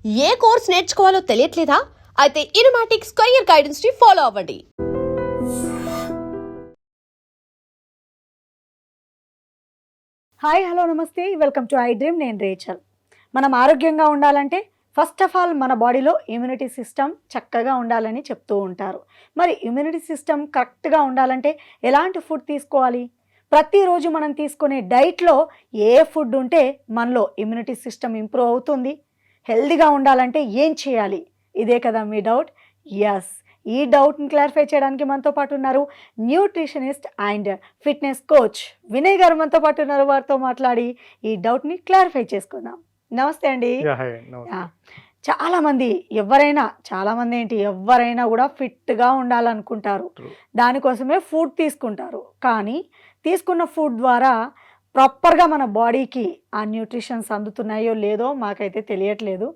ఏ course నేర్చుకోవాలో తెలియట్లేదా? అయితే ఇనుమాటిక్స్ career guidance ని follow అవ్వండి. హాయ్ హలో నమస్తే, వెల్కమ్ టు ఐ డ్రీమ్. నేను రేచల్. మనం ఆరోగ్యంగా ఉండాలంటే ఫస్ట్ ఆఫ్ ఆల్ మన బాడీలో ఇమ్యూనిటీ సిస్టమ్ చక్కగా ఉండాలని చెప్తూ ఉంటారు. మరి ఇమ్యూనిటీ సిస్టమ్ కరెక్ట్గా ఉండాలంటే ఎలాంటి ఫుడ్ తీసుకోవాలి? ప్రతిరోజు మనం తీసుకునే డైట్లో ఏ ఫుడ్ ఉంటే మనలో ఇమ్యూనిటీ సిస్టమ్ ఇంప్రూవ్ అవుతుంది? హెల్తీగా ఉండాలంటే ఏం చేయాలి? ఇదే కదా మీ డౌట్? ఎస్, ఈ డౌట్ని క్లారిఫై చేయడానికి మనతో పాటు ఉన్నారు nutritionist and fitness coach Vinay గారు మనతో పాటు ఉన్నారు. వారితో మాట్లాడి ఈ డౌట్ని క్లారిఫై చేసుకుందాం. నమస్తే అండి. చాలామంది ఎవరైనా కూడా ఫిట్గా ఉండాలనుకుంటారు. దానికోసమే ఫుడ్ తీసుకుంటారు. కానీ తీసుకున్న ఫుడ్ ద్వారా ప్రాపర్గా మన బాడీకి ఆ న్యూట్రిషన్స్ అందుతున్నాయో లేదో మాకైతే తెలియట్లేదు.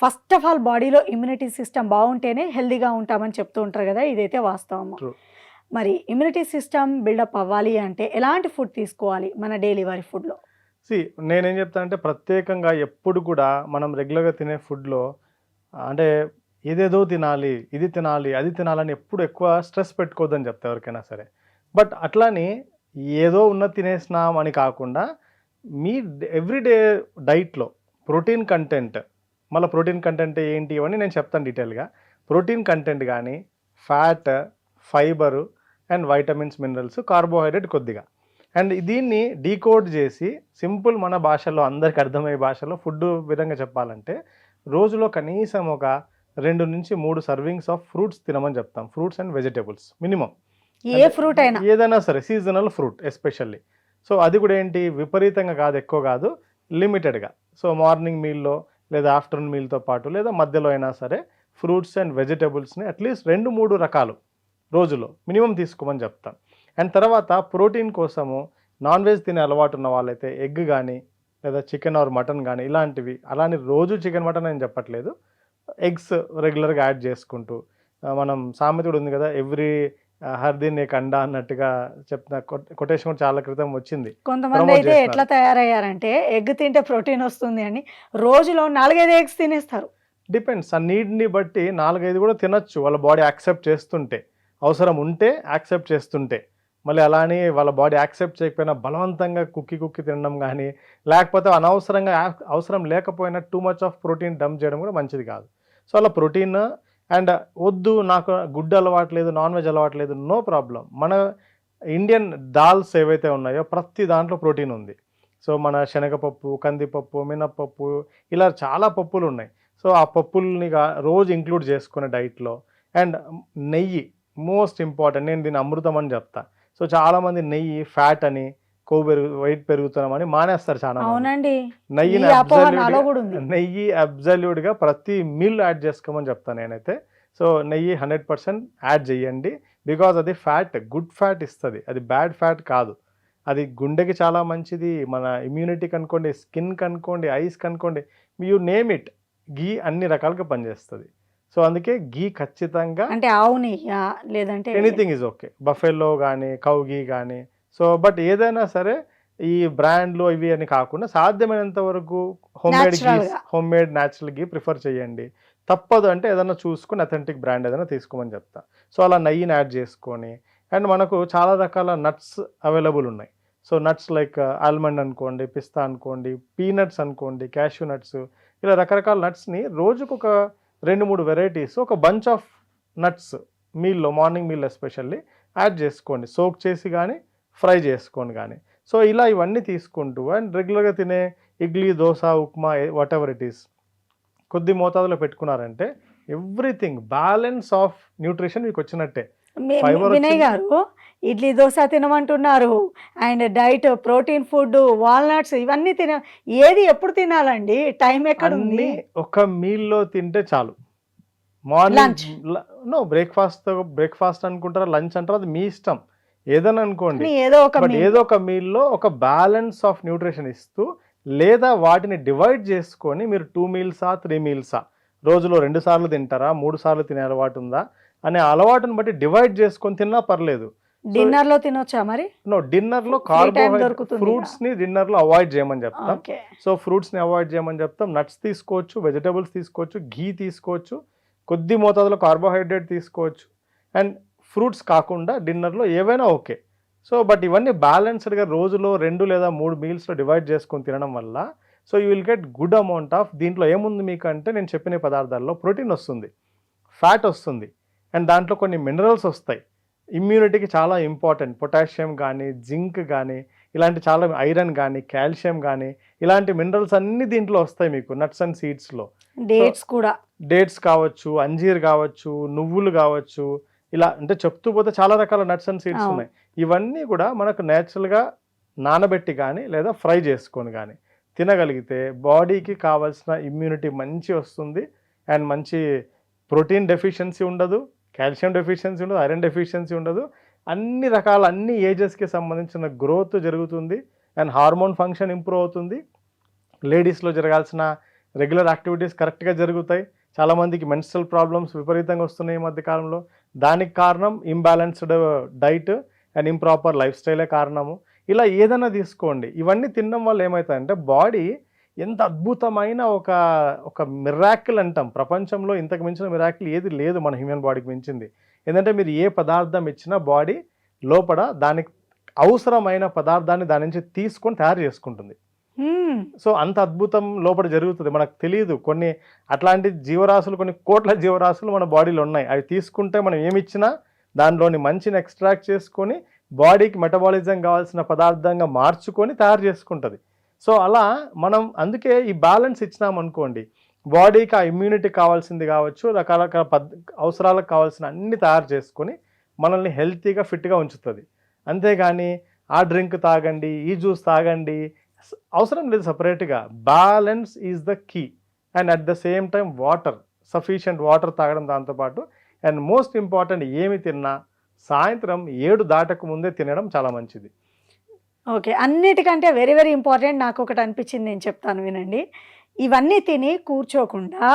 ఫస్ట్ ఆఫ్ ఆల్ బాడీలో ఇమ్యూనిటీ సిస్టమ్ బాగుంటేనే హెల్దీగా ఉంటామని చెప్తూ ఉంటారు కదా, ఇదైతే వాస్తవము. మరి ఇమ్యూనిటీ సిస్టమ్ బిల్డప్ అవ్వాలి అంటే ఎలాంటి ఫుడ్ తీసుకోవాలి మన డైలీ వారి ఫుడ్లో? నేనేం చెప్తానంటే ప్రత్యేకంగా ఎప్పుడు కూడా మనం రెగ్యులర్గా తినే ఫుడ్లో అంటే ఏదేదో తినాలి, ఇది తినాలి, అది తినాలని ఎప్పుడు ఎక్కువ స్ట్రెస్ పెట్టుకోవద్దని చెప్తా ఎవరికైనా సరే. బట్ అట్లాని ఏదో తినేసినాం అని కాకుండా మీ ఎవ్రీడే డైట్లో ప్రోటీన్ కంటెంట్, మళ్ళీ ప్రోటీన్ కంటెంట్ ఏంటి ఇవన్నీ నేను చెప్తాను డీటెయిల్గా. ప్రోటీన్ కంటెంట్ కానీ fat, fibre and vitamins, minerals, carbohydrate కొద్దిగా, అండ్ దీన్ని డీకోడ్ చేసి సింపుల్ మన భాషలో అందరికి అర్థమయ్యే భాషలో ఫుడ్ విధంగా చెప్పాలంటే రోజులో కనీసం ఒక 2 నుంచి 3 సర్వింగ్స్ ఆఫ్ ఫ్రూట్స్ తినమని చెప్తాం. Fruits and vegetables minimum. A fruit అయినా, ఏదైనా సరే, సీజనల్ ఫ్రూట్ ఎస్పెషల్లీ. సో అది కూడా ఏంటి, విపరీతంగా కాదు, ఎక్కువ కాదు, లిమిటెడ్గా. సో మార్నింగ్ మీల్లో లేదా ఆఫ్టర్నూన్ మీల్తో పాటు లేదా మధ్యలో అయినా సరే ఫ్రూట్స్ అండ్ వెజిటేబుల్స్ని అట్లీస్ట్ 2-3 రకాలు రోజులో మినిమం తీసుకోమని చెప్తాం. అండ్ తర్వాత ప్రోటీన్ కోసము నాన్ వెజ్ తినే అలవాటు ఉన్న వాళ్ళైతే ఎగ్ కానీ లేదా చికెన్ ఆర్ మటన్ కానీ ఇలాంటివి, అలానే రోజు చికెన్ మటన్ అని చెప్పట్లేదు, ఎగ్స్ రెగ్యులర్గా యాడ్ చేసుకుంటూ, మనం సామెత కూడా ఉంది కదా, ఎవ్రీ హర్దిన్ ఏక్ అండా అన్నట్టుగా చెప్తున్న కొటేషన్ కూడా చాలా క్రితం వచ్చింది. కొంతమంది అయితే ఎట్లా తయారయ్యారంటే ఎగ్ తింటే ప్రోటీన్ వస్తుంది అని రోజులో 4-5 ఎగ్స్ తినేస్తారు. డిపెండ్స్, ఆ నీడ్ని బట్టి 4-5 కూడా తినచ్చు వాళ్ళ బాడీ యాక్సెప్ట్ చేస్తుంటే, అవసరం ఉంటే యాక్సెప్ట్ చేస్తుంటే. మళ్ళీ అలా అని వాళ్ళ బాడీ యాక్సెప్ట్ చేయకపోయినా బలవంతంగా కుక్కి తినడం కానీ, లేకపోతే అనవసరంగా అవసరం లేకపోయినా too much of protein dump చేయడం కూడా మంచిది కాదు. సో అలా ప్రోటీన్ అండ్ వద్దు, నాకు గుడ్ అలవాట్లేదు, నాన్ వెజ్ అలవాట్లేదు, నో ప్రాబ్లం. మన ఇండియన్ దాల్స్ ఏవైతే ఉన్నాయో ప్రతి దాంట్లో ప్రోటీన్ ఉంది. సో మన శనగపప్పు, కందిపప్పు, మినప్పప్పు, ఇలా చాలా పప్పులు ఉన్నాయి. సో ఆ పప్పుల్ని రోజు ఇంక్లూడ్ చేసుకునే డైట్లో. అండ్ నెయ్యి మోస్ట్ ఇంపార్టెంట్, నేను దీన్ని అమృతం అని చెప్తా. సో చాలామంది నెయ్యి ఫ్యాట్ అని, వెయిట్ పెరుగుతున్నామని మానేస్తారు చాలా. అవునండి, నెయ్యి అబ్జల్యూట్గా ప్రతి మీల్ యాడ్ చేసుకోమని చెప్తాను నేనైతే. సో నెయ్యి 100% యాడ్ చేయండి. బికాజ్ అది ఫ్యాట్, గుడ్ ఫ్యాట్ ఇస్తుంది, అది బ్యాడ్ ఫ్యాట్ కాదు. అది గుండెకి చాలా మంచిది, మన ఇమ్యూనిటీకి అనుకోండి, స్కిన్కి అనుకోండి, ఐస్కి అనుకోండి, యూ నేమ్ ఇట్, గీ అన్ని రకాలుగా పనిచేస్తుంది. సో అందుకే గీ ఖచ్చితంగా, అంటే ఆవు నెయ్యి లేదంటే ఎనీథింగ్ ఈజ్ ఓకే, బఫెల్లో కానీ కౌ గీ కానీ. సో బట్ ఏదైనా సరే ఈ బ్రాండ్లు ఇవి అని కాకుండా సాధ్యమైనంత వరకు హోమ్ మేడ్ న్యాచురల్ గీ ప్రిఫర్ చేయండి. తప్పదు అంటే ఏదైనా చూసుకుని అథెంటిక్ బ్రాండ్ ఏదైనా తీసుకోమని చెప్తా. సో అలా నెయ్యిని యాడ్ చేసుకొని, అండ్ మనకు చాలా రకాల నట్స్ అవైలబుల్ ఉన్నాయి. సో నట్స్ లైక్ ఆల్మండ్ అనుకోండి, పిస్తా అనుకోండి, పీనట్స్ అనుకోండి, క్యాష్యూ నట్స్, ఇలా రకరకాల నట్స్ని రోజుకు ఒక 2-3 వెరైటీస్, ఒక బంచ్ ఆఫ్ నట్స్ మీల్లో, మార్నింగ్ మీల్ ఎస్పెషల్లీ యాడ్ చేసుకోండి, సోక్ చేసి కానీ ఫ్రై చేసుకోండి కానీ. సో ఇలా ఇవన్నీ తీసుకుంటూ, అండ్ రెగ్యులర్గా తినే idli, dosa, upma, what ever it is, కొద్ది మోతాదులో పెట్టుకున్నారంటే ఎవ్రీథింగ్ బ్యాలెన్స్ ఆఫ్ న్యూట్రిషన్ మీకు వచ్చినట్టే. వినయ్ గారు ఇడ్లీ దోశ తినమంటున్నారు, and diet protein food, walnuts, ఇవన్నీ ఏది ఎప్పుడు తినాలండి? టైం ఎక్కడ ఉంది? ఒక మీల్లో తింటే చాలు. మార్నింగ్ బ్రేక్ఫాస్ట్ అనుకుంటారా, లంచ్ అంటారా, అది మీ ఇష్టం, ఏదైనా అనుకోండి. ఏదో ఒక మీల్లో ఒక బ్యాలెన్స్ ఆఫ్ న్యూట్రిషన్ ఇస్తూ, లేదా వాటిని డివైడ్ చేసుకొని మీరు 2 మీల్సా 3 మీల్సా, రోజులో 2 సార్లు తింటారా, 3 సార్లు తినే అలవాటు ఉందా అనే అలవాటుని బట్టి డివైడ్ చేసుకొని తిన్నా పర్లేదు. డిన్నర్ లో తినొచ్చా మరి? నో, డిన్నర్ లో time కార్బోహైడ్రేట్ దొరుకుతుంది ఫ్రూట్స్ ని డిన్నర్ లో అవాయిడ్ చేయమని చెప్తాం. ఓకే. సో ఫ్రూట్స్ ని అవాయిడ్ చేయమని చెప్తాం. నట్స్ తీసుకోవచ్చు, వెజిటబుల్స్ తీసుకోవచ్చు, ఘీ తీసుకోవచ్చు, కొద్ది మోతాదులో కార్బోహైడ్రేట్ తీసుకోవచ్చు. అండ్ ఫ్రూట్స్ కాకుండా డిన్నర్లో ఏవైనా ఓకే. సో బట్ ఇవన్నీ బ్యాలెన్స్డ్గా రోజులో 2 లేదా 3 మీల్స్లో డివైడ్ చేసుకొని తినడం వల్ల so you will get good amount of. దీంట్లో ఏముంది మీకు అంటే నేను చెప్పిన పదార్థాల్లో ప్రోటీన్ వస్తుంది, ఫ్యాట్ వస్తుంది, అండ్ దాంట్లో కొన్ని మినరల్స్ వస్తాయి. ఇమ్యూనిటీకి చాలా ఇంపార్టెంట్ పొటాషియం కానీ, జింక్ కానీ, ఇలాంటి చాలా ఐరన్ కానీ, కాల్షియం కానీ, ఇలాంటి మినరల్స్ అన్నీ దీంట్లో వస్తాయి మీకు నట్స్ అండ్ సీడ్స్లో. డేట్స్ కూడా, డేట్స్ కావచ్చు, అంజీర్ కావచ్చు, నువ్వులు కావచ్చు, ఇలా అంటే చెప్తూ పోతే చాలా రకాల నట్స్ అండ్ సీడ్స్ ఉన్నాయి. ఇవన్నీ కూడా మనకు న్యాచురల్గా నానబెట్టి కానీ లేదా ఫ్రై చేసుకొని కానీ తినగలిగితే బాడీకి కావాల్సిన ఇమ్యూనిటీ మంచి వస్తుంది. అండ్ మంచి ప్రోటీన్ డెఫిషియన్సీ ఉండదు, కాల్షియం డెఫిషియన్సీ ఉండదు, ఐరన్ డెఫిషియన్సీ ఉండదు. అన్ని రకాల అన్ని ఏజెస్కి సంబంధించిన గ్రోత్ జరుగుతుంది. అండ్ హార్మోన్ ఫంక్షన్ ఇంప్రూవ్ అవుతుంది. లేడీస్లో జరగాల్సిన రెగ్యులర్ యాక్టివిటీస్ కరెక్ట్గా జరుగుతాయి. చాలామందికి మెన్స్ట్రల్ ప్రాబ్లమ్స్ విపరీతంగా వస్తున్నాయి ఈ మధ్యకాలంలో. దానికి కారణం imbalanced diet and improper life స్టైలే కారణము. ఇలా ఏదైనా తీసుకోండి, ఇవన్నీ తినడం వల్ల ఏమవుతుందంటే బాడీ ఎంత అద్భుతమైన ఒక మిరాకిల్ అంటాం. ప్రపంచంలో ఇంతకు మించిన మిరాకిల్ ఏది లేదు మన హ్యూమన్ బాడీకి మించింది. ఏంటంటే మీరు ఏ పదార్థం ఇచ్చినా బాడీ లోపల దానికి అవసరమైన పదార్థాన్ని దాని నుంచి తీసుకొని తయారు చేసుకుంటుంది. సో అంత అద్భుతం లోపల జరుగుతుంది, మనకు తెలియదు. కొన్ని అట్లాంటి జీవరాశులు, కొన్ని కోట్ల జీవరాశులు మన బాడీలో ఉన్నాయి. అవి తీసుకుంటే మనం ఏమిచ్చినా దానిలోని మంచిని ఎక్స్ట్రాక్ట్ చేసుకొని బాడీకి మెటబాలిజం కావాల్సిన పదార్థంగా మార్చుకొని తయారు చేసుకుంటుంది. సో అలా మనం అందుకే ఈ బ్యాలెన్స్ ఇచ్చినామనుకోండి, బాడీకి ఆ ఇమ్యూనిటీ కావాల్సింది కావచ్చు, రకరకాల అవసరాలకు కావాల్సిన అన్ని తయారు చేసుకొని మనల్ని హెల్తీగా ఫిట్గా ఉంచుతుంది. అంతేగాని ఆ డ్రింక్ తాగండి, ఈ జ్యూస్ తాగండి అవసరం లేదు. సపరేట్గా balance is the key. And at the same time water, sufficient water తాగడం దాంతోపాటు. అండ్ మోస్ట్ ఇంపార్టెంట్, ఏమి తిన్నా సాయంత్రం 7 దాటక ముందే తినడం చాలా మంచిది. ఓకే. అన్నిటికంటే వెరీ వెరీ ఇంపార్టెంట్ నాకు ఒకటి అనిపించింది, నేను చెప్తాను వినండి. ఇవన్నీ తిని కూర్చోకుండా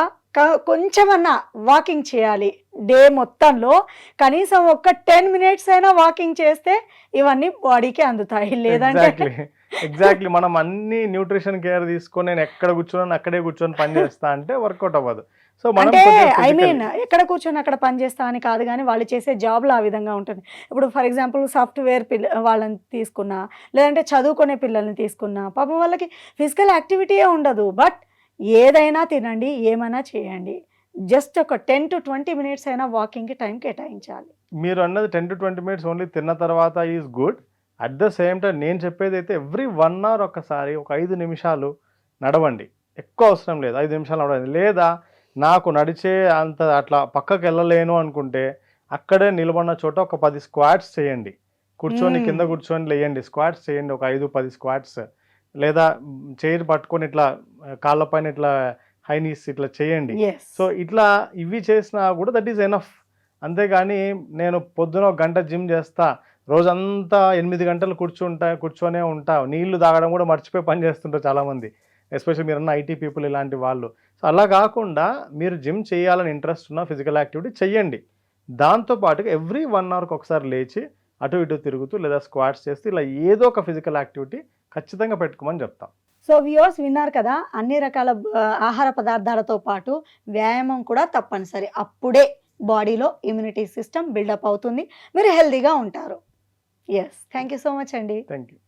కొంచెమన్నా వాకింగ్ చేయాలి. డే మొత్తంలో కనీసం ఒక 10 minutes అయినా వాకింగ్ చేస్తే ఇవన్నీ బాడీకి అందుతాయి. లేదంటే ఎగ్జాక్ట్లీ మనం అన్ని న్యూట్రిషన్ కేర్ తీసుకొని నేను ఎక్కడ కూర్చోని అక్కడే కూర్చొని పని చేస్తా అంటే వర్కౌట్ అవ్వదు. సో అంటే ఎక్కడ కూర్చొని అక్కడ పని చేస్తా అని కాదు, కానీ వాళ్ళు చేసే జాబ్లో ఆ విధంగా ఉంటుంది. ఇప్పుడు ఫర్ ఎగ్జాంపుల్ సాఫ్ట్వేర్ వాళ్ళని తీసుకున్నా, లేదంటే చదువుకునే పిల్లల్ని తీసుకున్నా, పాపం వాళ్ళకి ఫిజికల్ యాక్టివిటీయే ఉండదు. బట్ ఏదైనా తినండి, ఏమైనా చేయండి, జస్ట్ ఒక 10 to 20 minutes అయినా వాకింగ్కి టైం కేటాయించాలి. మీరు అన్నది 10 to 20 minutes ఓన్లీ తిన్న తర్వాత is good. At the same time నేను చెప్పేది అయితే ఎవ్రీ 1 hour ఒకసారి ఒక 5 నిమిషాలు నడవండి. ఎక్కువ అవసరం లేదు, 5 నిమిషాలు నడవండి. లేదా నాకు నడిచే అంత అట్లా పక్కకు వెళ్ళలేను అనుకుంటే అక్కడే నిలబడిన చోట ఒక 10 squats చేయండి. కూర్చొని కింద కూర్చొని లేయండి, స్క్వాట్స్ చేయండి, ఒక 5-10 squats. లేదా చైర్ పట్టుకొని ఇట్లా కాళ్ళపైన ఇట్లా హై నీస్ ఇట్లా చేయండి. సో ఇట్లా ఇవి చేసినా కూడా దట్ ఈస్ ఎనఫ్. అంతేగాని నేను పొద్దున 1 గంట జిమ్ చేస్తా, రోజంతా 8 గంటలు కూర్చొనే ఉంటా, నీళ్లు తాగడం కూడా మర్చిపోయి పని చేస్తుంటారు చాలామంది, ఎస్పెషల్లీ మీరన్న ఐటీ పీపుల్ ఇలాంటి వాళ్ళు. సో అలా కాకుండా మీరు జిమ్ చేయాలని ఇంట్రెస్ట్ ఉన్న ఫిజికల్ యాక్టివిటీ చెయ్యండి. దాంతోపాటుగా ఎవ్రీ 1 hour ఒకసారి లేచి అటు ఇటు తిరుగుతూ లేదా స్క్వాట్స్ చేస్తూ ఇలా ఏదో ఒక ఫిజికల్ యాక్టివిటీ ఖచ్చితంగా పెట్టుకోమని చెప్తాం. సో వ్యూవర్స్ విన్నారు కదా, అన్ని రకాల ఆహార పదార్థాలతో పాటు వ్యాయామం కూడా తప్పనిసరి. అప్పుడే బాడీలో ఇమ్యూనిటీ సిస్టమ్ బిల్డప్ అవుతుంది, మీరు హెల్తీగా ఉంటారు. Yes, thank you so much అండి. Thank you.